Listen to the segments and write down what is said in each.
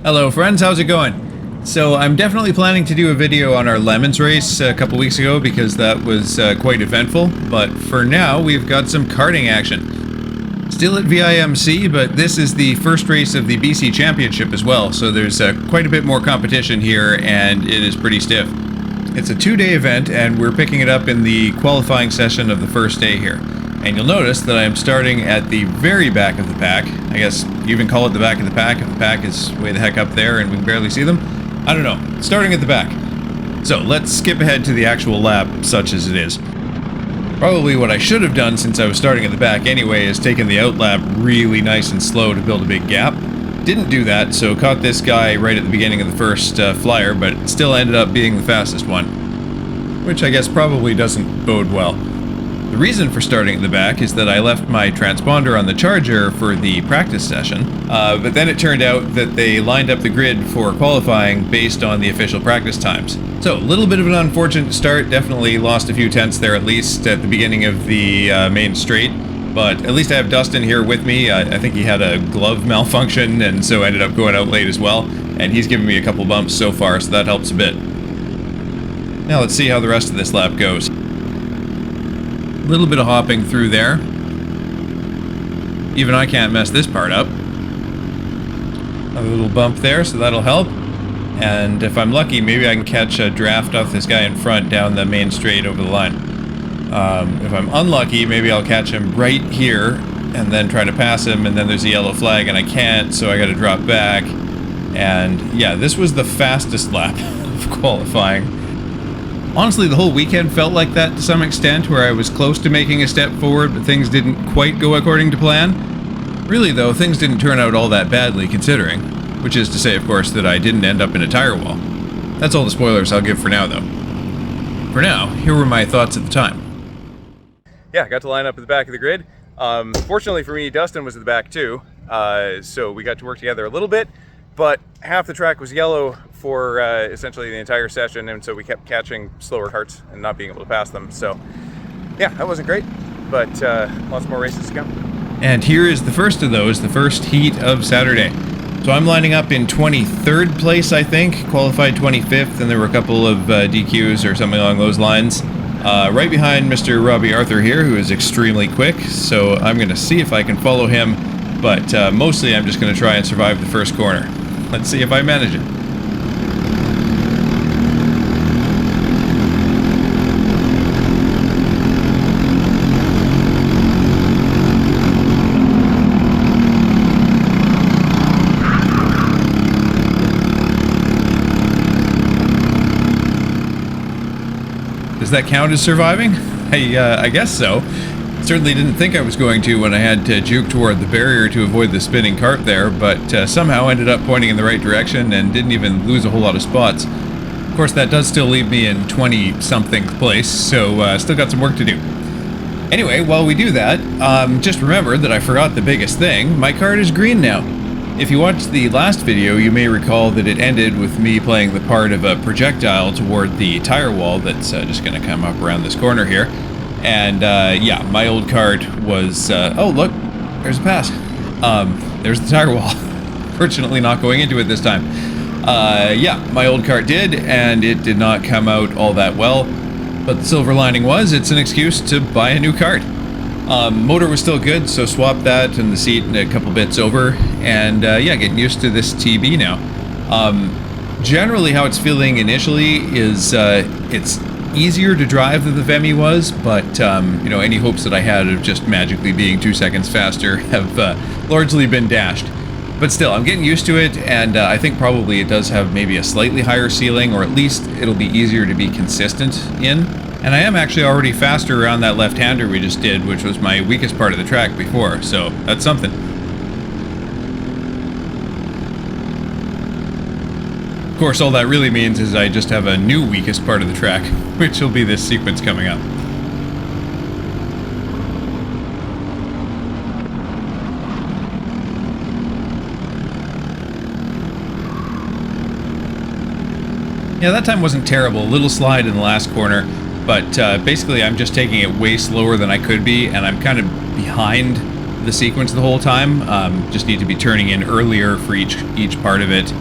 Hello friends, how's it going? So I'm definitely planning to do a video on our Lemons race a couple weeks ago because that was quite eventful, but for now we've got some karting action. Still at VIMC, but this is the first race of the BC Championship as well, so there's quite a bit more competition here and it is pretty stiff. It's a 2-day event and we're picking it up in the qualifying session of the first day here. And you'll notice that I'm starting at the very back of the pack. I guess you even call it the back of the pack if the pack is way the heck up there and we can barely see them. I don't know. Starting at the back. So let's skip ahead to the actual lap, such as it is. Probably what I should have done since I was starting at the back anyway is taken the out lap really nice and slow to build a big gap. Didn't do that, so caught this guy right at the beginning of the first flyer, but still ended up being the fastest one. Which I guess probably doesn't bode well. The reason for starting at the back is that I left my transponder on the charger for the practice session, but then it turned out that they lined up the grid for qualifying based on the official practice times. So, a little bit of an unfortunate start, definitely lost a few tenths there at least at the beginning of the main straight, but at least I have Dustin here with me. I think he had a glove malfunction and so ended up going out late as well, and he's given me a couple bumps so far, so that helps a bit. Now let's see how the rest of this lap goes. A little bit of hopping through there. Even I can't mess this part up. A little bump there, so that'll help. And if I'm lucky, maybe I can catch a draft off this guy in front down the main straight over the line. If I'm unlucky, maybe I'll catch him right here and then try to pass him, and then there's a yellow flag and I can't, so I gotta drop back. And yeah, this was the fastest lap of qualifying. Honestly, the whole weekend felt like that to some extent, where I was close to making a step forward, but things didn't quite go according to plan. Really though, things didn't turn out all that badly considering, which is to say, of course, that I didn't end up in a tire wall. That's all the spoilers I'll give for now though. For now, here were my thoughts at the time. Yeah, I got to line up at the back of the grid. Fortunately for me, Dustin was at the back too, so we got to work together a little bit, but half the track was yellow for essentially the entire session, and so we kept catching slower karts and not being able to pass them. So yeah, that wasn't great, but lots more races to come. And here is the first of those, the first heat of Saturday. So I'm lining up in 23rd place, I think, qualified 25th, and there were a couple of DQs or something along those lines. Right behind Mr. Robbie Arthur here, who is extremely quick, so I'm going to see if I can follow him, but mostly I'm just going to try and survive the first corner. Let's see if I manage it. Does that count as surviving? I guess so. Certainly didn't think I was going to when I had to juke toward the barrier to avoid the spinning cart there, but somehow ended up pointing in the right direction and didn't even lose a whole lot of spots. Of course, that does still leave me in 20-something place, so still got some work to do. Anyway, while we do that, just remember that I forgot the biggest thing. My cart is green now. If you watched the last video, you may recall that it ended with me playing the part of a projectile toward the tire wall that's just going to come up around this corner here. And yeah, my old cart was, oh look, there's a pass. There's the tire wall. Fortunately not going into it this time. Yeah, my old cart did, and it did not come out all that well. But the silver lining was, it's an excuse to buy a new cart. Motor was still good, so swapped that and the seat and a couple bits over, and yeah, getting used to this TB now. Generally how it's feeling initially is it's easier to drive than the VIMC was, but you know, any hopes that I had of just magically being 2 seconds faster have largely been dashed. But still, I'm getting used to it, and I think probably it does have maybe a slightly higher ceiling, or at least it'll be easier to be consistent in. And I am actually already faster around that left-hander we just did, which was my weakest part of the track before, so that's something. Of course, all that really means is I just have a new weakest part of the track, which will be this sequence coming up. Yeah, that time wasn't terrible. A little slide in the last corner, but basically I'm just taking it way slower than I could be, and I'm kind of behind the sequence the whole time. Just need to be turning in earlier for each part of it,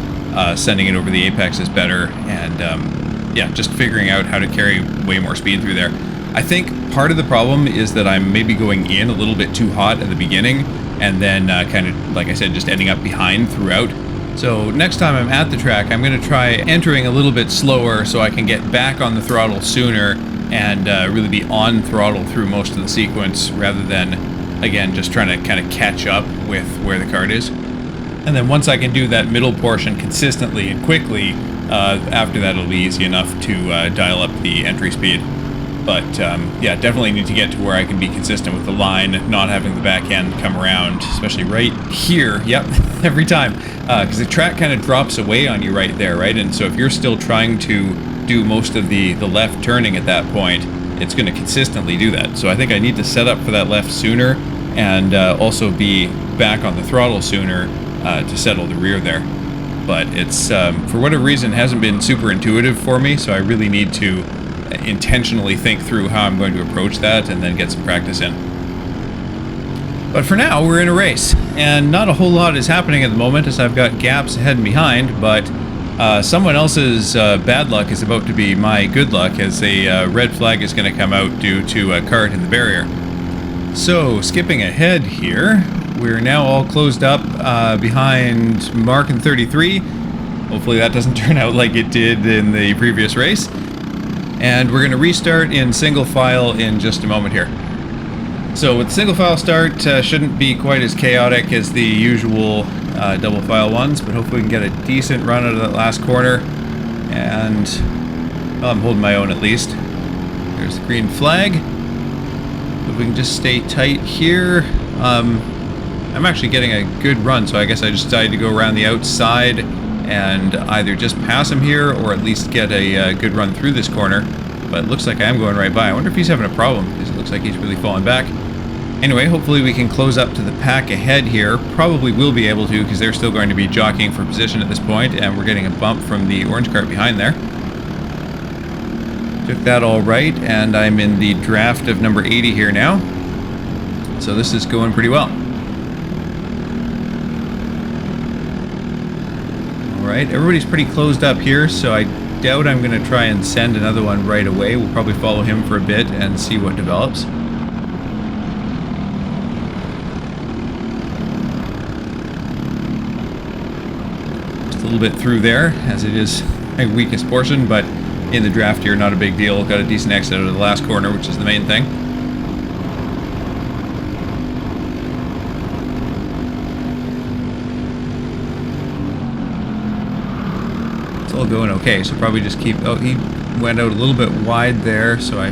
sending it over the apex is better, and yeah, just figuring out how to carry way more speed through there. I think part of the problem is that I'm maybe going in a little bit too hot at the beginning, and then kind of, like I said, just ending up behind throughout. So next time I'm at the track, I'm going to try entering a little bit slower so I can get back on the throttle sooner and really be on throttle through most of the sequence, rather than, again, just trying to kind of catch up with where the kart is. And then once I can do that middle portion consistently and quickly, after that it'll be easy enough to dial up the entry speed. But yeah, definitely need to get to where I can be consistent with the line, not having the back end come around, especially right here. Yep, every time. Because the track kind of drops away on you right there, right? And so if you're still trying to do most of the left turning at that point, it's going to consistently do that. So I think I need to set up for that left sooner, and also be back on the throttle sooner to settle the rear there. But it's, for whatever reason, hasn't been super intuitive for me, so I really need to intentionally think through how I'm going to approach that and then get some practice in. But for now, we're in a race, and not a whole lot is happening at the moment as I've got gaps ahead and behind, but someone else's bad luck is about to be my good luck, as a red flag is going to come out due to a kart in the barrier. So, skipping ahead here, we're now all closed up behind Mark and 33. Hopefully that doesn't turn out like it did in the previous race. And we're going to restart in single file in just a moment here. So with single file start, shouldn't be quite as chaotic as the usual double file ones, but hopefully we can get a decent run out of that last corner. And, well, I'm holding my own at least. There's the green flag. If we can just stay tight here. I'm actually getting a good run, so I guess I just decided to go around the outside and either just pass him here or at least get a good run through this corner. But it looks like I am going right by. I wonder if he's having a problem, because it looks like he's really falling back. Anyway, hopefully we can close up to the pack ahead here. Probably will be able to, because they're still going to be jockeying for position at this point, and we're getting a bump from the orange cart behind there. Took that all right, and I'm in the draft of number 80 here now. So this is going pretty well. Alright, everybody's pretty closed up here, so I doubt I'm going to try and send another one right away. We'll probably follow him for a bit and see what develops. Just a little bit through there, as it is my weakest portion, but in the draft here, not a big deal. Got a decent exit out of the last corner, which is the main thing. All going okay, so probably just keep... Oh, he went out a little bit wide there, so I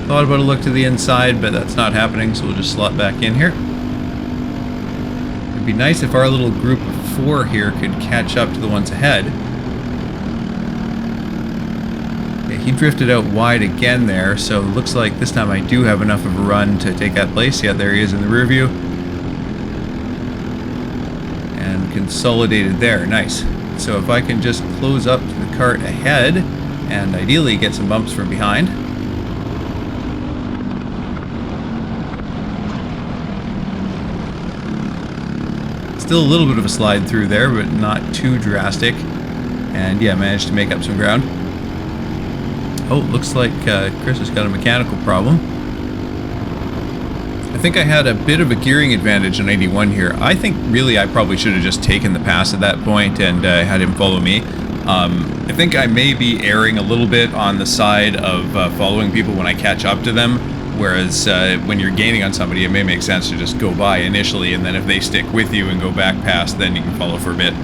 thought about a look to the inside, but that's not happening, so we'll just slot back in here. It'd be nice if our little group of 4 here could catch up to the ones ahead. Yeah, he drifted out wide again there, so it looks like this time I do have enough of a run to take that place. Yeah, there he is in the rear view. And consolidated there, nice. So if I can just close up to the kart ahead, and ideally get some bumps from behind. Still a little bit of a slide through there, but not too drastic. And yeah, managed to make up some ground. Oh, looks like Chris has got a mechanical problem. I think I had a bit of a gearing advantage on 81 here. I think really I probably should have just taken the pass at that point and had him follow me. I think I may be erring a little bit on the side of following people when I catch up to them, whereas when you're gaining on somebody, it may make sense to just go by initially, and then if they stick with you and go back past, then you can follow for a bit.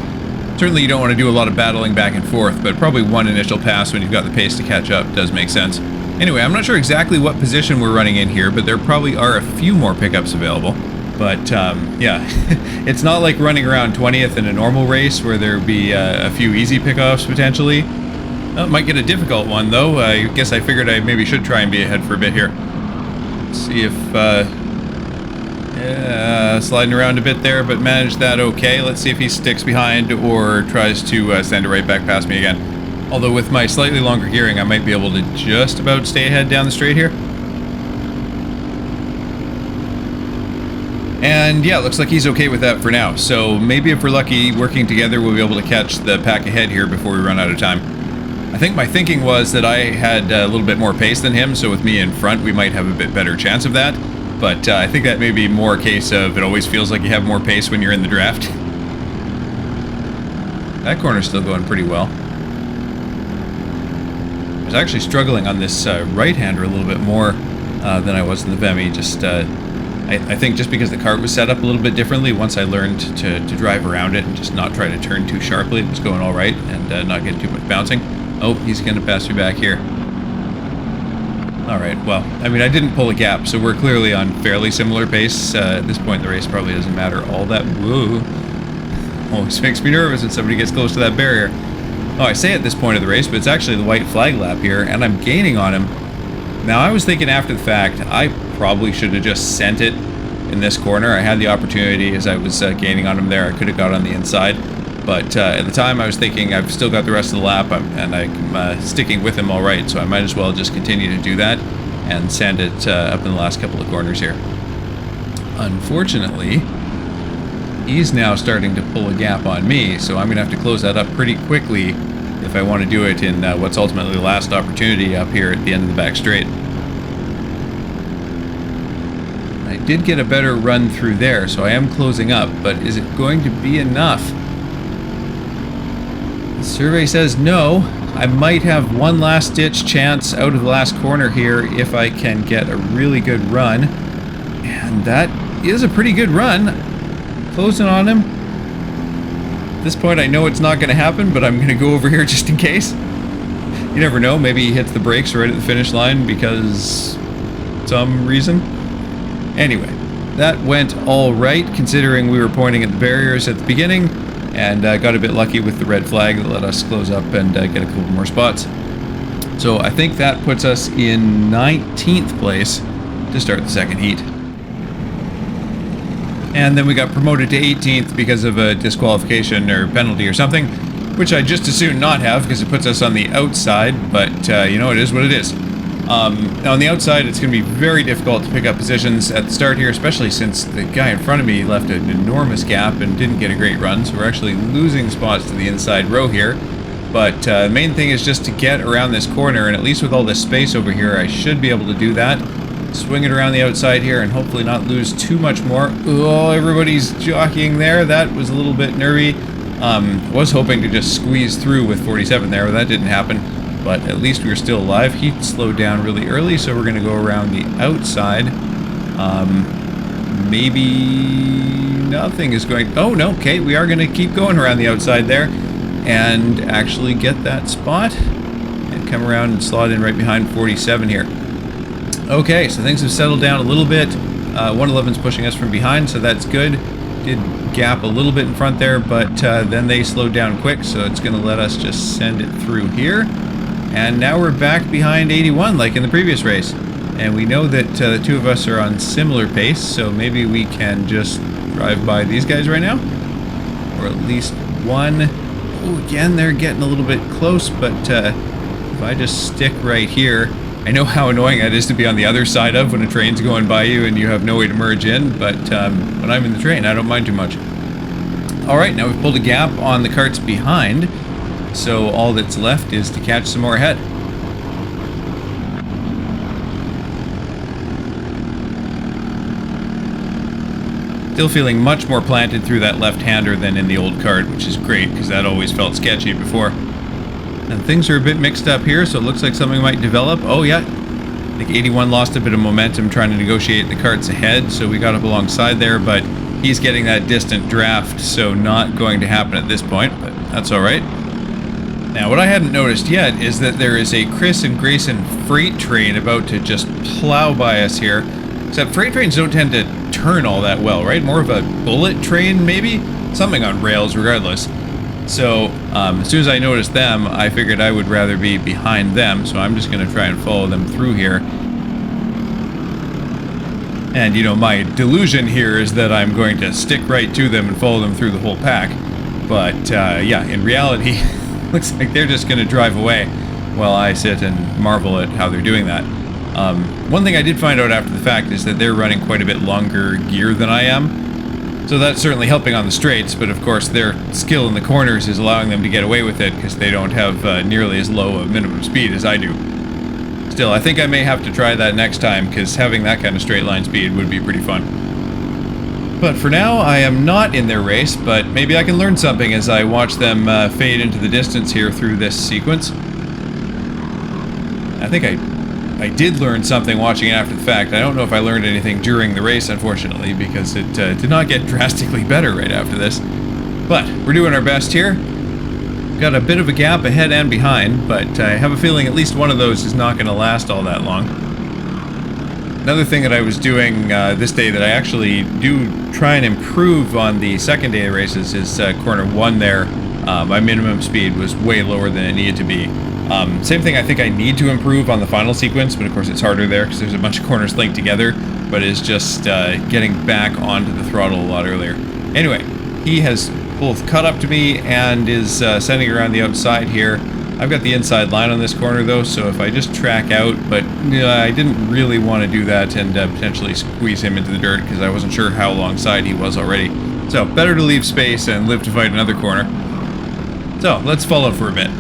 Certainly you don't want to do a lot of battling back and forth, but probably one initial pass when you've got the pace to catch up does make sense. Anyway, I'm not sure exactly what position we're running in here, but there probably are a few more pickups available. But, yeah, it's not like running around 20th in a normal race where there'd be a few easy pickups potentially. Well, might get a difficult one, though. I guess I figured I maybe should try and be ahead for a bit here. Let's see if, yeah, sliding around a bit there, but managed that okay. Let's see if he sticks behind or tries to send it right back past me again. Although with my slightly longer gearing, I might be able to just about stay ahead down the straight here. And yeah, looks like he's okay with that for now. So maybe if we're lucky, working together, we'll be able to catch the pack ahead here before we run out of time. I think my thinking was that I had a little bit more pace than him, so with me in front, we might have a bit better chance of that. But I think that may be more a case of it always feels like you have more pace when you're in the draft. That corner's still going pretty well. I was actually struggling on this right-hander a little bit more than I was in the VIMC. Just, I think just because the kart was set up a little bit differently, once I learned to drive around it and just not try to turn too sharply, it was going all right and not getting too much bouncing. Oh, he's going to pass me back here. All right, well, I mean, I didn't pull a gap, so we're clearly on fairly similar pace. At this point in the race, probably doesn't matter all that. Whoa. Always makes me nervous when somebody gets close to that barrier. Oh, I say at this point of the race, but it's actually the white flag lap here, and I'm gaining on him. Now, I was thinking after the fact, I probably should have just sent it in this corner. I had the opportunity as I was gaining on him there. I could have got on the inside. But at the time, I was thinking I've still got the rest of the lap, and I'm sticking with him all right, so I might as well just continue to do that and sand it up in the last couple of corners here. Unfortunately, he's now starting to pull a gap on me, so I'm going to have to close that up pretty quickly if I want to do it in what's ultimately the last opportunity up here at the end of the back straight. I did get a better run through there, so I am closing up, but is it going to be enough? The survey says no. I might have one last ditch chance out of the last corner here if I can get a really good run. And that is a pretty good run. Closing on him. At this point I know it's not going to happen, but I'm going to go over here just in case. You never know, maybe he hits the brakes right at the finish line because some reason. Anyway, that went all right considering we were pointing at the barriers at the beginning. And got a bit lucky with the red flag that let us close up and get a couple more spots. So I think that puts us in 19th place to start the second heat. And then we got promoted to 18th because of a disqualification or penalty or something, which I'd just as soon not have because it puts us on the outside, but you know, it is what it is. Now on the outside, it's going to be very difficult to pick up positions at the start here, especially since the guy in front of me left an enormous gap and didn't get a great run, so we're actually losing spots to the inside row here. But the main thing is just to get around this corner, and at least with all this space over here, I should be able to do that. Swing it around the outside here and hopefully not lose too much more. Oh, everybody's jockeying there. That was a little bit nervy. Was hoping to just squeeze through with 47 there, but that didn't happen. But at least we were still alive. He slowed down really early, so we're going to go around the outside. Maybe nothing is going... Oh, no, okay, we are going to keep going around the outside there and actually get that spot and come around and slot in right behind 47 here. Okay, so things have settled down a little bit. 111's pushing us from behind, so that's good. Did gap a little bit in front there, but then they slowed down quick, so it's going to let us just send it through here. And now we're back behind 81 like in the previous race. And we know that the two of us are on similar pace, so maybe we can just drive by these guys right now. Or at least one. Oh, again, they're getting a little bit close, but if I just stick right here... I know how annoying that is to be on the other side of when a train's going by you and you have no way to merge in, but when I'm in the train, I don't mind too much. Alright, now we've pulled a gap on the karts behind, so all that's left is to catch some more ahead. Still feeling much more planted through that left-hander than in the old kart, which is great, because that always felt sketchy before. And things are a bit mixed up here, so it looks like something might develop. Oh yeah, I think 81 lost a bit of momentum trying to negotiate the karts ahead, so we got up alongside there, but he's getting that distant draft, so not going to happen at this point, but that's alright. Now, what I hadn't noticed yet is that there is a Chris and Grayson freight train about to just plow by us here. Except freight trains don't tend to turn all that well, right? More of a bullet train, maybe? Something on rails, regardless. So, as soon as I noticed them, I figured I would rather be behind them, so I'm just going to try and follow them through here. And, you know, my delusion here is that I'm going to stick right to them and follow them through the whole pack. But, yeah, in reality, looks like they're just going to drive away while I sit and marvel at how they're doing that. One thing I did find out after the fact is that they're running quite a bit longer gear than I am. So that's certainly helping on the straights, but of course their skill in the corners is allowing them to get away with it because they don't have nearly as low a minimum speed as I do. Still, I think I may have to try that next time because having that kind of straight line speed would be pretty fun. But for now, I am not in their race, but maybe I can learn something as I watch them fade into the distance here through this sequence. I think I did learn something watching it after the fact. I don't know if I learned anything during the race, unfortunately, because it did not get drastically better right after this. But we're doing our best here. Got a bit of a gap ahead and behind, but I have a feeling at least one of those is not going to last all that long. Another thing that I was doing this day that I actually do try and improve on the second day of races is corner 1 there. My minimum speed was way lower than it needed to be. Same thing I think I need to improve on the final sequence, but of course it's harder there because there's a bunch of corners linked together, but it's just getting back onto the throttle a lot earlier. Anyway, he has both caught up to me and is sending around the outside here. I've got the inside line on this corner though, so if I just track out, but I didn't really want to do that and potentially squeeze him into the dirt because I wasn't sure how alongside he was already. So better to leave space and live to fight another corner. So let's follow for a bit.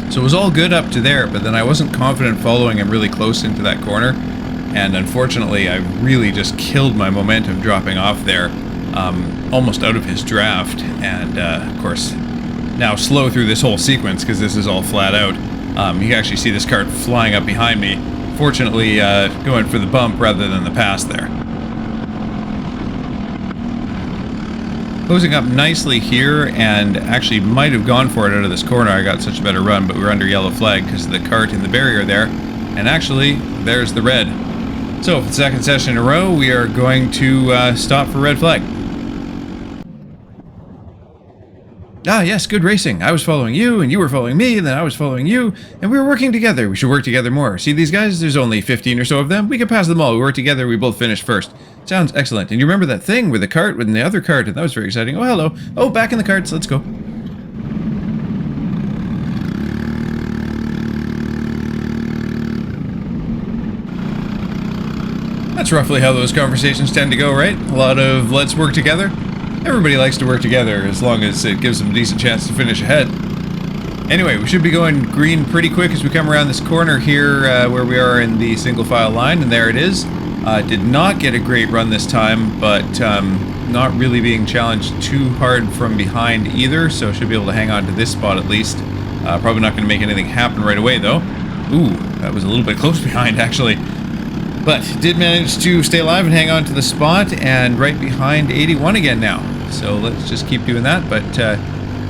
So it was all good up to there, but then I wasn't confident following him really close into that corner, and unfortunately I really just killed my momentum dropping off there, almost out of his draft, and of course now slow through this whole sequence because this is all flat out. You can actually see this kart flying up behind me, fortunately going for the bump rather than the pass there. Closing up nicely here, and actually might have gone for it out of this corner. I got such a better run, but we were under yellow flag because of the kart in the barrier there. And actually, there's the red. So for the second session in a row, we are going to stop for red flag. Ah, yes, good racing. I was following you, and you were following me, and then I was following you, and we were working together. We should work together more. See these guys? There's only 15 or so of them. We can pass them all. We work together. We both finish first. Sounds excellent. And you remember that thing with the cart, with the other cart, and that was very exciting. Oh, hello. Oh, back in the carts. Let's go. That's roughly how those conversations tend to go, right? A lot of let's work together. Everybody likes to work together as long as it gives them a decent chance to finish ahead. Anyway, we should be going green pretty quick as we come around this corner here where we are in the single file line, and there it is. Did not get a great run this time, but not really being challenged too hard from behind either, so should be able to hang on to this spot at least. Probably not going to make anything happen right away though. Ooh, that was a little bit close behind actually. But did manage to stay alive and hang on to the spot, and right behind 81 again now. So let's just keep doing that. But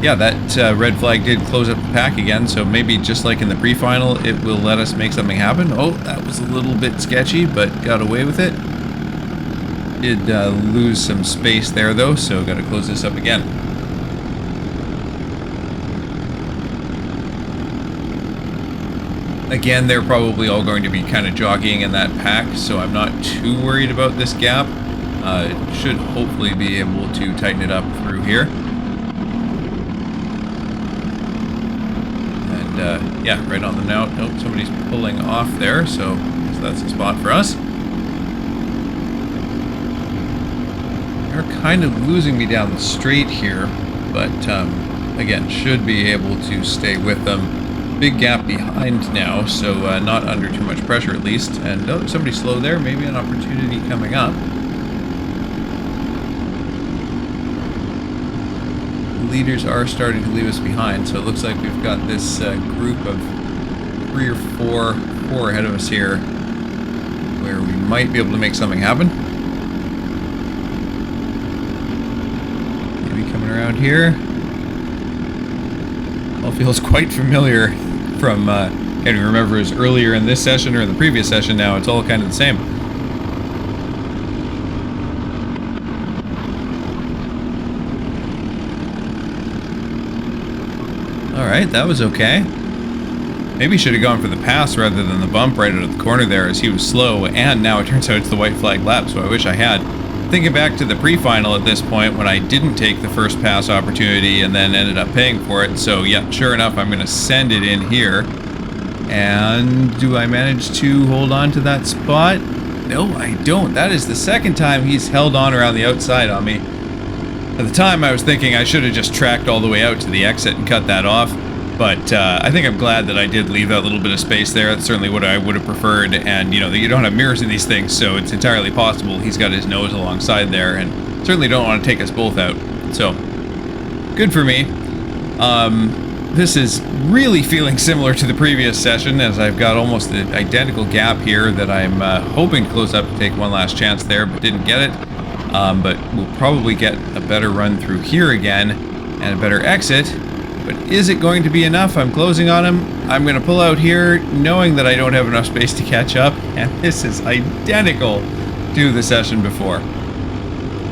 yeah, that red flag did close up the pack again, so maybe just like in the pre-final, it will let us make something happen. Oh, that was a little bit sketchy, but got away with it. Did lose some space there though, so got to close this up again. Again, they're probably all going to be kind of jockeying in that pack, so I'm not too worried about this gap. Should hopefully be able to tighten it up through here. And yeah, right on the note. Nope, somebody's pulling off there, so I guess that's the spot for us. They're kind of losing me down the straight here, but again, should be able to stay with them. Big gap behind now, so not under too much pressure at least. And oh, somebody slow there, maybe an opportunity coming up. Leaders are starting to leave us behind, so it looks like we've got this group of 3 or 4 ahead of us here, where we might be able to make something happen. Maybe coming around here. All feels quite familiar. from, can't even remember if it was earlier in this session or in the previous session now. It's all kind of the same. Alright, that was okay. Maybe he should have gone for the pass rather than the bump right out of the corner there, as he was slow, and now it turns out it's the white flag lap, so I wish I had. Thinking back to the pre-final at this point, when I didn't take the first pass opportunity and then ended up paying for it, so yeah, sure enough, I'm going to send it in here. And do I manage to hold on to that spot? No, I don't. That is the second time he's held on around the outside on me. At the time, I was thinking I should have just tracked all the way out to the exit and cut that off. But I think I'm glad that I did leave that little bit of space there. That's certainly what I would have preferred. And, you know, you don't have mirrors in these things, so it's entirely possible he's got his nose alongside there. And certainly don't want to take us both out. So, good for me. This is really feeling similar to the previous session, as I've got almost the identical gap here that I'm hoping to close up to take one last chance there, but didn't get it. But we'll probably get a better run through here again and a better exit. But is it going to be enough? I'm closing on him. I'm going to pull out here knowing that I don't have enough space to catch up. And this is identical to the session before.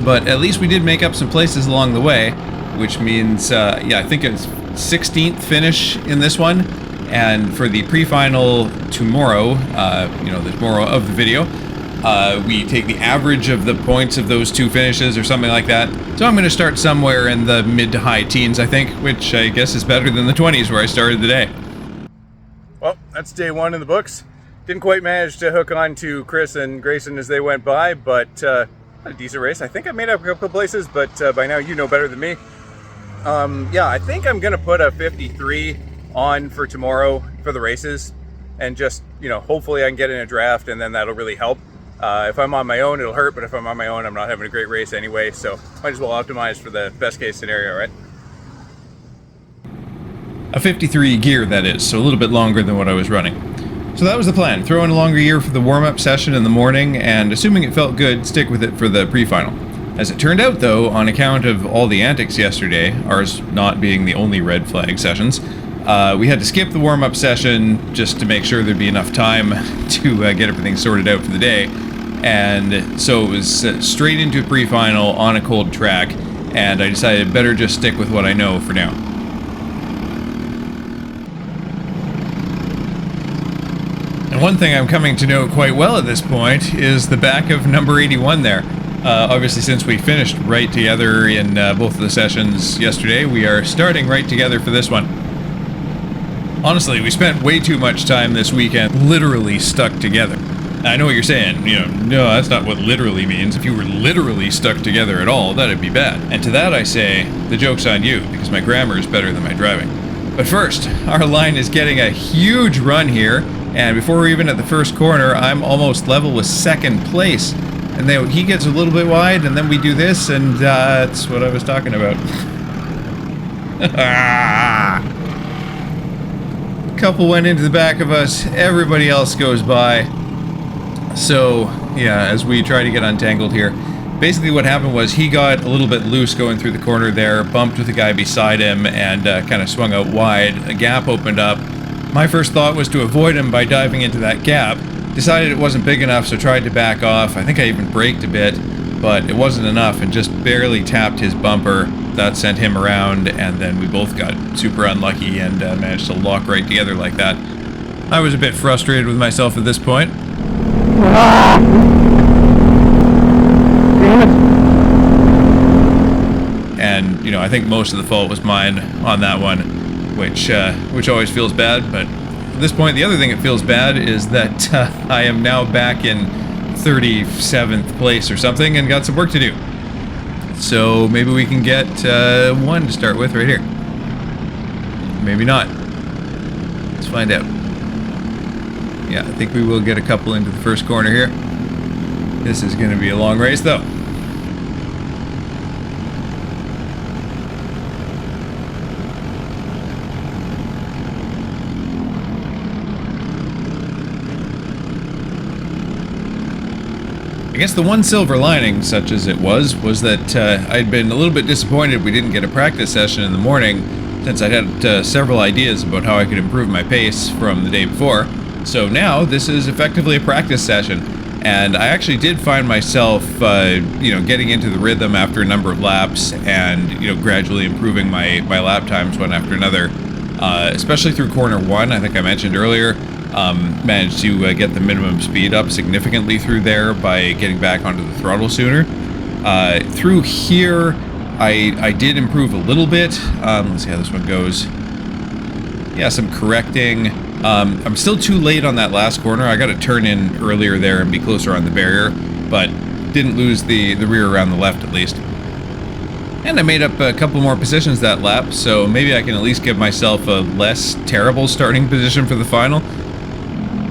But at least we did make up some places along the way, which means, yeah, I think it's 16th finish in this one. And for the pre-final tomorrow, you know, the tomorrow of the video, we take the average of the points of those two finishes or something like that. So I'm going to start somewhere in the mid to high teens, I think, which I guess is better than the 20s where I started the day. Well, that's day one in the books. Didn't quite manage to hook on to Chris and Grayson as they went by, but a decent race. I think I made up a couple of places, but by now you know better than me. Yeah, I think I'm going to put a 53 on for tomorrow for the races, and just, you know, hopefully I can get in a draft, and then that'll really help. If I'm on my own, it'll hurt, but if I'm on my own, I'm not having a great race anyway, so might as well optimize for the best case scenario, right? A 53 gear, that is, so a little bit longer than what I was running. So that was the plan. Throw in a longer gear for the warm-up session in the morning, and assuming it felt good, stick with it for the pre-final. As it turned out, though, on account of all the antics yesterday, ours not being the only red flag sessions, we had to skip the warm-up session just to make sure there'd be enough time to get everything sorted out for the day. And so it was straight into a pre-final on a cold track, and I decided better just stick with what I know for now. And one thing I'm coming to know quite well at this point is the back of number 81 there. Obviously, since we finished right together in both of the sessions yesterday, we are starting right together for this one. Honestly, we spent way too much time this weekend literally stuck together. I know what you're saying, you know, no, that's not what literally means. If you were literally stuck together at all, that'd be bad. And to that I say, the joke's on you, because my grammar is better than my driving. But first, our line is getting a huge run here, and before we're even at the first corner, I'm almost level with second place. And then he gets a little bit wide, and then we do this, and that's what I was talking about. Couple went into the back of us, everybody else goes by. So, yeah, as we try to get untangled here, basically what happened was he got a little bit loose going through the corner there, bumped with the guy beside him, and kind of swung out wide. A gap opened up. My first thought was to avoid him by diving into that gap. Decided it wasn't big enough, so tried to back off. I think I even braked a bit, but it wasn't enough and just barely tapped his bumper. That sent him around, and then we both got super unlucky and managed to lock right together like that. I was a bit frustrated with myself at this point. And, you know, I think most of the fault was mine on that one, which always feels bad, but at this point, the other thing that feels bad is that I am now back in 37th place or something and got some work to do. So maybe we can get one to start with right here. Maybe not. Let's find out. Yeah, I think we will get a couple into the first corner here. This is going to be a long race, though. I guess the one silver lining, such as it was that I'd been a little bit disappointed we didn't get a practice session in the morning, since I had several ideas about how I could improve my pace from the day before. So now this is effectively a practice session, and I actually did find myself, getting into the rhythm after a number of laps, and gradually improving my lap times one after another. Especially through corner 1, I think I mentioned earlier. Managed to get the minimum speed up significantly through there by getting back onto the throttle sooner. Through here, I did improve a little bit. Let's see how this one goes. Yeah, some correcting. I'm still too late on that last corner. I got to turn in earlier there and be closer on the barrier, but didn't lose the rear around the left at least. And I made up a couple more positions that lap, so maybe I can at least give myself a less terrible starting position for the final.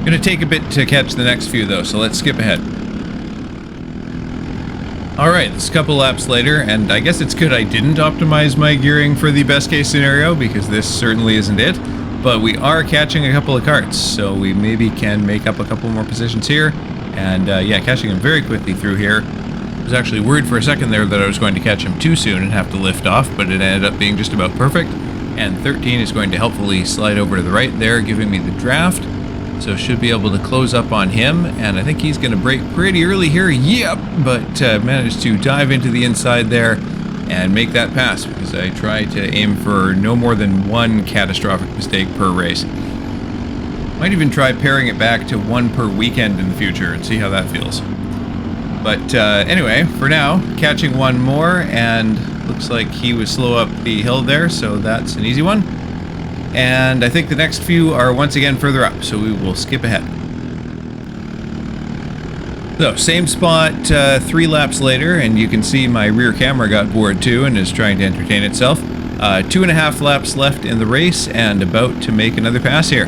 Gonna take a bit to catch the next few though, so let's skip ahead. Alright, it's a couple laps later, and I guess it's good I didn't optimize my gearing for the best case scenario, because this certainly isn't it. But we are catching a couple of karts, so we maybe can make up a couple more positions here. And yeah, catching him very quickly through here. I was actually worried for a second there that I was going to catch him too soon and have to lift off, but it ended up being just about perfect. And 13 is going to helpfully slide over to the right there, giving me the draft. So should be able to close up on him, and I think he's going to brake pretty early here. Yep, but managed to dive into the inside there and make that pass, because I try to aim for no more than one catastrophic mistake per race. Might even try paring it back to one per weekend in the future and see how that feels. But anyway, for now, catching one more, and looks like he was slow up the hill there, so that's an easy one. And I think the next few are once again further up, so we will skip ahead. So, same spot 3 laps later, and you can see my rear camera got bored too and is trying to entertain itself. 2.5 laps left in the race, and about to make another pass here.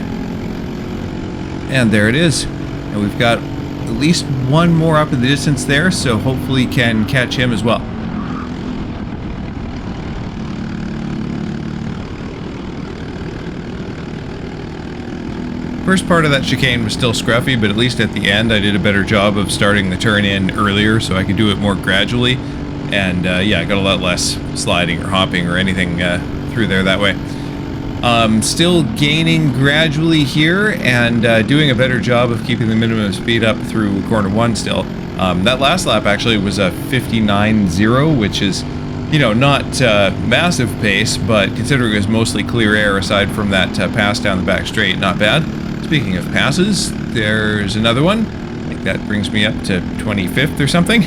And there it is. And we've got at least one more up in the distance there, so hopefully can catch him as well. First part of that chicane was still scruffy, but at least at the end I did a better job of starting the turn in earlier so I could do it more gradually. And yeah, I got a lot less sliding or hopping or anything through there that way. Still gaining gradually here and doing a better job of keeping the minimum speed up through corner 1 still. That last lap actually was a 59.0, which is, not massive pace, but considering it was mostly clear air aside from that pass down the back straight, not bad. Speaking of passes, there's another one. I think that brings me up to 25th or something.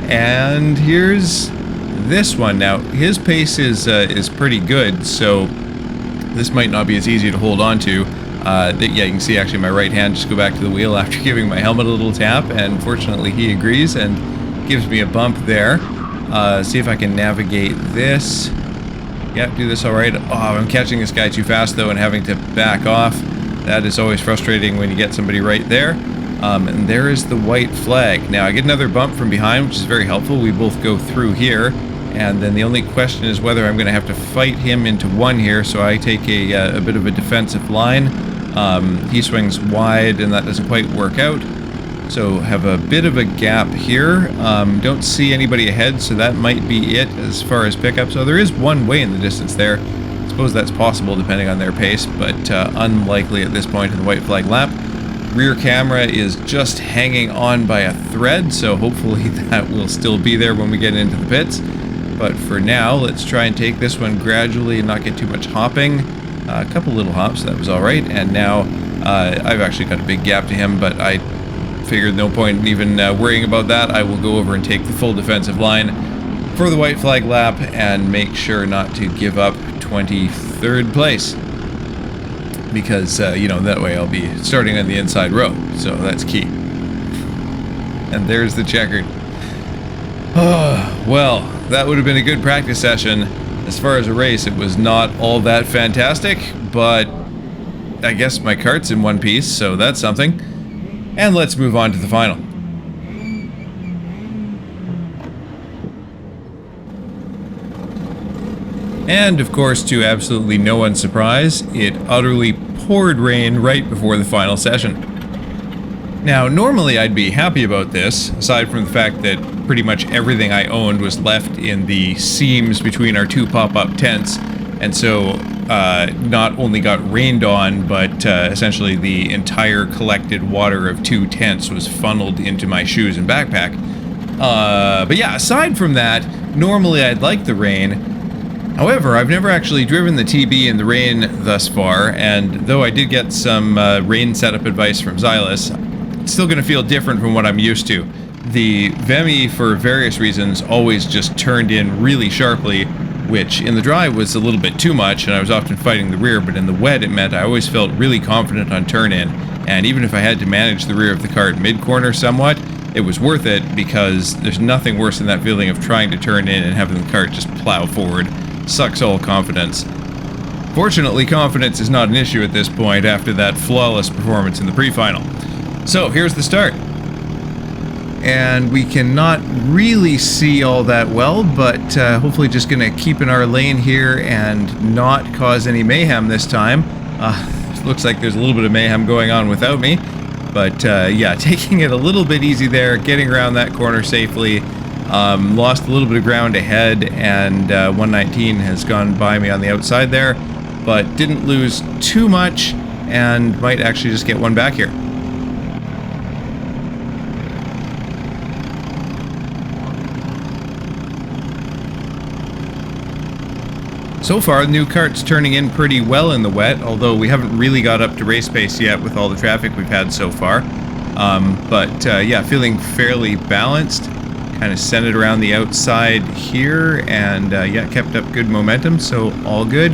And here's this one. Now, his pace is pretty good, so this might not be as easy to hold on to. Yeah, you can see actually my right hand just go back to the wheel after giving my helmet a little tap, and fortunately he agrees and gives me a bump there. See if I can navigate this. Yep, do this all right. Oh, I'm catching this guy too fast though and having to back off. That is always frustrating when you get somebody right there. And there is the white flag. Now I get another bump from behind, which is very helpful. We both go through here, and then the only question is whether I'm going to have to fight him into one here, so I take a bit of a defensive line. He swings wide, and that doesn't quite work out. So have a bit of a gap here. Don't see anybody ahead, so that might be it as far as pickup. So there is one way in the distance there. I suppose that's possible depending on their pace, but unlikely at this point in the white flag lap. Rear camera is just hanging on by a thread, so hopefully that will still be there when we get into the pits. But for now, let's try and take this one gradually and not get too much hopping. A couple little hops, that was alright. And now I've actually got a big gap to him, but I figured no point in even worrying about that. I will go over and take the full defensive line for the white flag lap and make sure not to give up 23rd place. Because, that way I'll be starting on the inside row. So that's key. And there's the checkered. Oh, well, that would have been a good practice session. As far as a race, it was not all that fantastic, but I guess my kart's in one piece, so that's something. And let's move on to the final. And of course, to absolutely no one's surprise, it utterly poured rain right before the final session. Now, normally I'd be happy about this, aside from the fact that pretty much everything I owned was left in the seams between our two pop-up tents, and so not only got rained on, but essentially the entire collected water of 2 tenths was funneled into my shoes and backpack. But yeah, aside from that, normally I'd like the rain. However, I've never actually driven the TB in the rain thus far, and though I did get some rain setup advice from Xylus, it's still going to feel different from what I'm used to. The VIMC, for various reasons, always just turned in really sharply, which in the dry was a little bit too much, and I was often fighting the rear, but in the wet it meant I always felt really confident on turn-in, and even if I had to manage the rear of the kart mid-corner somewhat, it was worth it, because there's nothing worse than that feeling of trying to turn in and having the kart just plow forward. Sucks all confidence. Fortunately, confidence is not an issue at this point after that flawless performance in the pre-final. So here's the start. And we cannot really see all that well, but hopefully just gonna keep in our lane here and not cause any mayhem this time. Looks like there's a little bit of mayhem going on without me, but yeah, taking it a little bit easy there, getting around that corner safely. Lost a little bit of ground ahead, and 119 has gone by me on the outside there, but didn't lose too much and might actually just get one back here. So far, the new kart's turning in pretty well in the wet, although we haven't really got up to race pace yet with all the traffic we've had so far. But yeah, feeling fairly balanced. Kind of centered around the outside here, and yeah, kept up good momentum, so all good.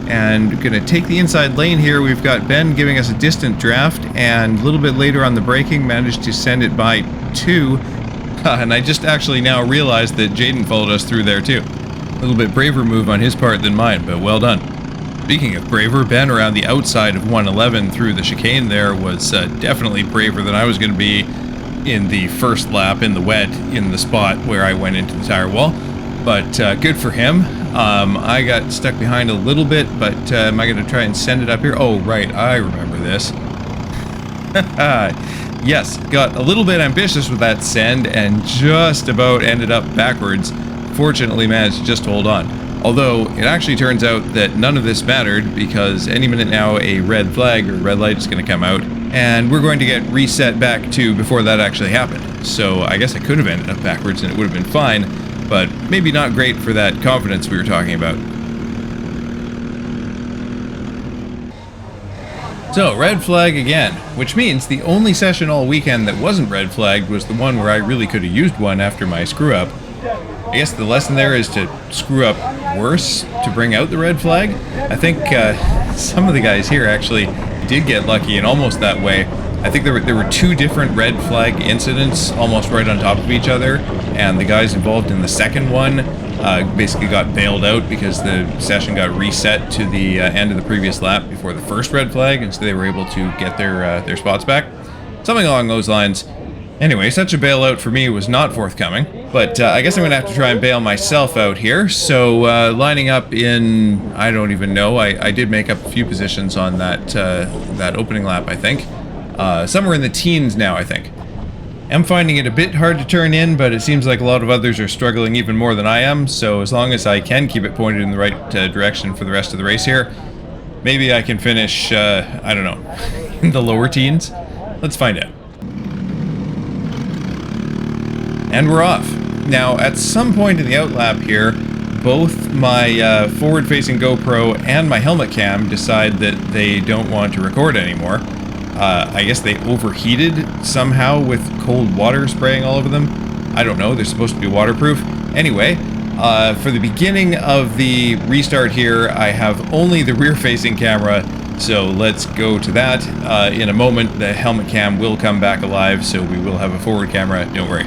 And gonna take the inside lane here. We've got Ben giving us a distant draft, and a little bit later on the braking managed to send it by 2. And I just actually now realized that Jaden followed us through there too. A little bit braver move on his part than mine, but well done. Speaking of braver, Ben around the outside of 111 through the chicane there was definitely braver than I was going to be in the first lap in the wet in the spot where I went into the tire wall. But good for him. I got stuck behind a little bit, but am I going to try and send it up here? Oh, right, I remember this. Yes, got a little bit ambitious with that send and just about ended up backwards. Fortunately managed to just hold on. Although it actually turns out that none of this mattered, because any minute now a red flag or red light is going to come out, and we're going to get reset back to before that actually happened. So I guess I could have ended up backwards and it would have been fine, but maybe not great for that confidence we were talking about. So, red flag again, which means the only session all weekend that wasn't red flagged was the one where I really could have used one after my screw up. I guess the lesson there is to screw up worse to bring out the red flag. I think some of the guys here actually did get lucky and almost that way. I think there were 2 different red flag incidents almost right on top of each other, and the guys involved in the second one basically got bailed out because the session got reset to the end of the previous lap before the first red flag, and so they were able to get their spots back. Something along those lines. Anyway, such a bailout for me was not forthcoming, but I guess I'm going to have to try and bail myself out here. So lining up in, I don't even know, I did make up a few positions on that opening lap, I think. Somewhere in the teens now, I think. I'm finding it a bit hard to turn in, but it seems like a lot of others are struggling even more than I am, so as long as I can keep it pointed in the right direction for the rest of the race here, maybe I can finish, I don't know, in the lower teens? Let's find out. And we're off. Now, at some point in the outlap here, both my forward-facing GoPro and my helmet cam decide that they don't want to record anymore. I guess they overheated somehow with cold water spraying all over them. I don't know, they're supposed to be waterproof. Anyway, for the beginning of the restart here, I have only the rear-facing camera, so let's go to that. In a moment, the helmet cam will come back alive, so we will have a forward camera, don't worry.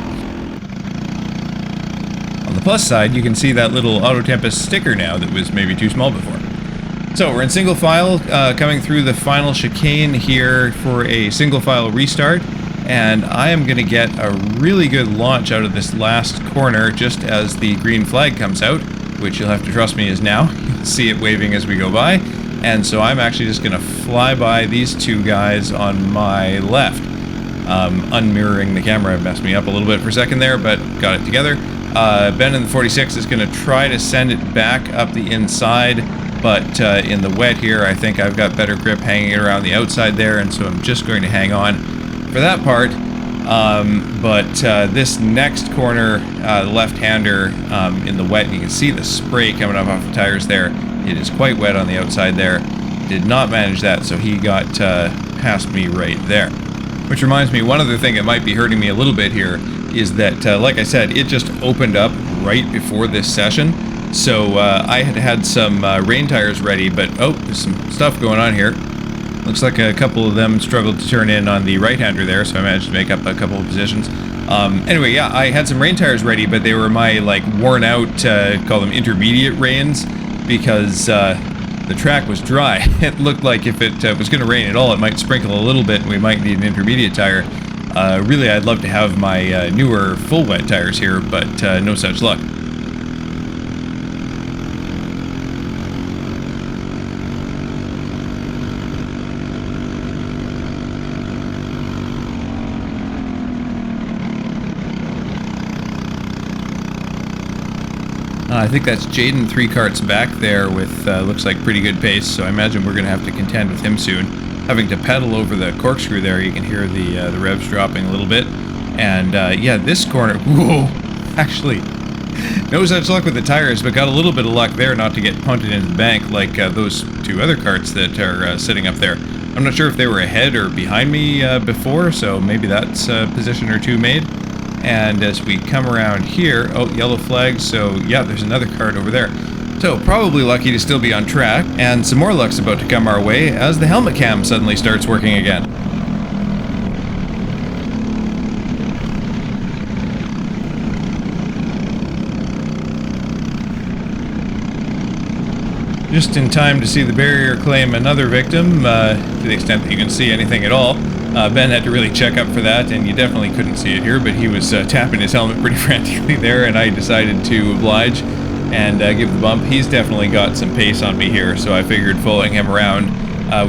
On the plus side, you can see that little AutoTempest sticker now that was maybe too small before. So we're in single file, coming through the final chicane here for a single file restart, and I am going to get a really good launch out of this last corner just as the green flag comes out, which you'll have to trust me is now. You'll see it waving as we go by, and so I'm actually just going to fly by these 2 guys on my left. Unmirroring the camera messed me up a little bit for a second there, but got it together. Ben in the 46 is going to try to send it back up the inside. but in the wet here, I think I've got better grip hanging it around the outside there, and so I'm just going to hang on for that part. But this next corner, left-hander in the wet, you can see the spray coming up off the tires there. It is quite wet on the outside there. Did not manage that, so he got past me right there. Which reminds me, one other thing that might be hurting me a little bit here is that, like I said, it just opened up right before this session. So I had some rain tires ready, but oh, there's some stuff going on here. Looks like a couple of them struggled to turn in on the right-hander there, so I managed to make up a couple of positions. Anyway, yeah, I had some rain tires ready, but they were my, like, worn-out, call them intermediate rains, because the track was dry. It looked like if it was going to rain at all, it might sprinkle a little bit, and we might need an intermediate tire. Really, I'd love to have my newer full wet tires here, but no such luck. I think that's Jaden 3 karts back there with, looks like pretty good pace, so I imagine we're going to have to contend with him soon. Having to pedal over the corkscrew there, you can hear the revs dropping a little bit. And, yeah, this corner, whoa, actually, no such luck with the tires, but got a little bit of luck there not to get punted into the bank like those 2 other karts that are sitting up there. I'm not sure if they were ahead or behind me before, so maybe that's a position or 2 made. And as we come around here, oh, yellow flag, so yeah, there's another kart over there. So probably lucky to still be on track, and some more luck's about to come our way as the helmet cam suddenly starts working again. Just in time to see the barrier claim another victim, to the extent that you can see anything at all. Ben had to really check up for that, and you definitely couldn't see it here, but he was tapping his helmet pretty frantically there, and I decided to oblige and give the bump. He's definitely got some pace on me here, so I figured following him around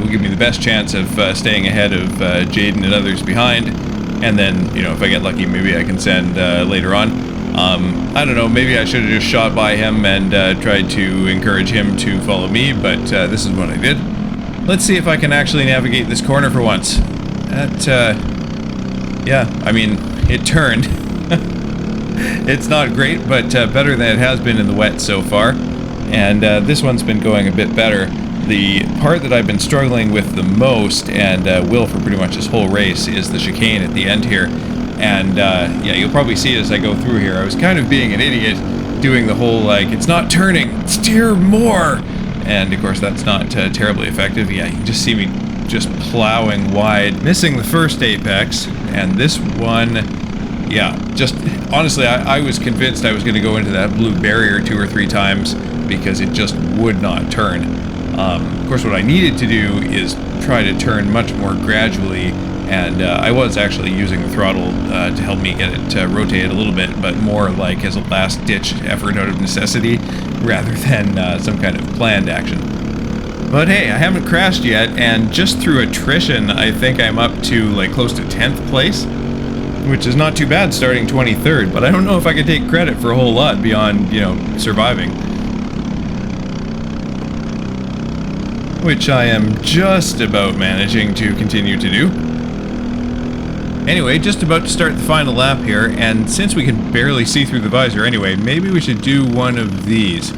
will give me the best chance of staying ahead of Jaden and others behind, and then, you know, if I get lucky, maybe I can send later on. I don't know, maybe I should have just shot by him and tried to encourage him to follow me, but this is what I did. Let's see if I can actually navigate this corner for once. Yeah, I mean, it turned. It's not great, but better than it has been in the wet so far. And this one's been going a bit better. The part that I've been struggling with the most, and will for pretty much this whole race, is the chicane at the end here. And yeah, you'll probably see it as I go through here. I was kind of being an idiot, doing the whole, like, it's not turning, steer more! And of course that's not terribly effective. Yeah, you can just see me just plowing wide, missing the first apex, and this one, yeah, just honestly, I was convinced I was going to go into that blue barrier 2 or 3 times because it just would not turn. Of course, what I needed to do is try to turn much more gradually, and I was actually using the throttle to help me get it rotate a little bit, but more like as a last-ditch effort out of necessity rather than some kind of planned action. But hey, I haven't crashed yet, and just through attrition, I think I'm up to like close to 10th place, which is not too bad starting 23rd, but I don't know if I can take credit for a whole lot beyond, you know, surviving. Which I am just about managing to continue to do. Anyway, just about to start the final lap here, and since we can barely see through the visor anyway, maybe we should do one of these.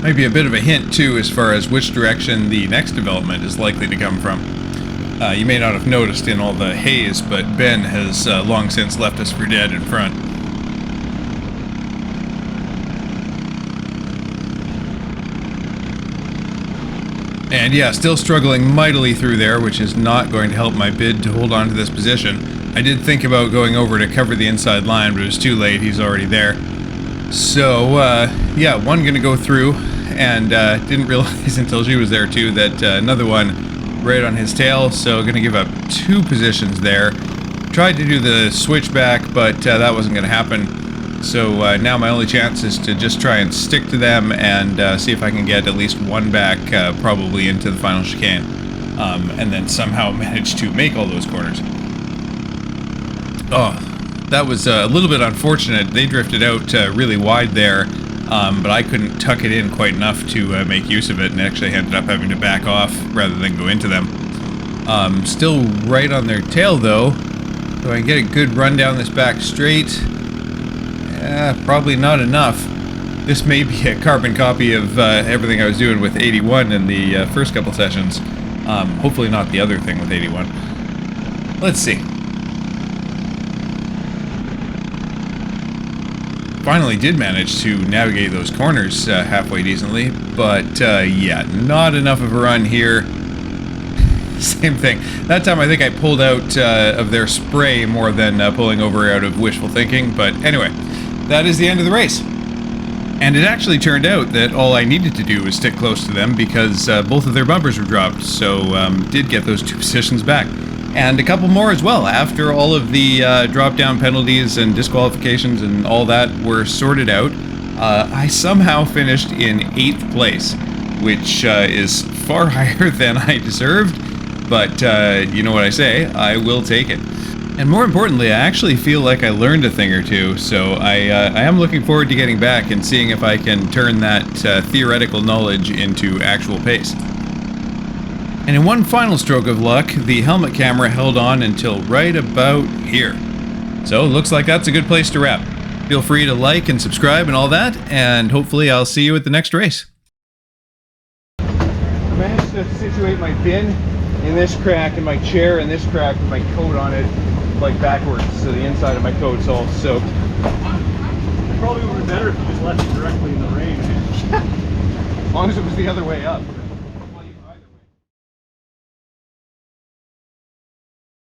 Might be a bit of a hint, too, as far as which direction the next development is likely to come from. You may not have noticed in all the haze, but Ben has long since left us for dead in front. And yeah, still struggling mightily through there, which is not going to help my bid to hold on to this position. I did think about going over to cover the inside line, but it was too late, he's already there. So, yeah, one gonna go through, and didn't realize until she was there too that another one right on his tail, so gonna give up 2 positions there. Tried to do the switchback, but that wasn't gonna happen. So now my only chance is to just try and stick to them and see if I can get at least one back, probably into the final chicane, and then somehow manage to make all those corners. Oh, that was a little bit unfortunate. They drifted out really wide there, but I couldn't tuck it in quite enough to make use of it, and actually ended up having to back off rather than go into them. Still right on their tail though, so I can get a good run down this back straight. Probably not enough. This may be a carbon copy of everything I was doing with 81 in the first couple sessions. Hopefully not the other thing with 81. Let's see. Finally did manage to navigate those corners halfway decently, but yeah, not enough of a run here. Same thing. That time I think I pulled out of their spray more than pulling over out of wishful thinking, but anyway, that is the end of the race. And it actually turned out that all I needed to do was stick close to them because both of their bumpers were dropped, so did get those 2 positions back. And a couple more as well, after all of the drop-down penalties and disqualifications and all that were sorted out. I somehow finished in 8th place, which is far higher than I deserved, but you know what I say, I will take it. And more importantly, I actually feel like I learned a thing or two, so I am looking forward to getting back and seeing if I can turn that theoretical knowledge into actual pace. And in one final stroke of luck, the helmet camera held on until right about here. So looks like that's a good place to wrap. Feel free to like and subscribe and all that, and hopefully I'll see you at the next race. I managed to situate my bin in this crack and my chair in this crack with my coat on it, like backwards, so the inside of my coat's all soaked. Probably would be better if you just left it directly in the rain. As long as it was the other way up.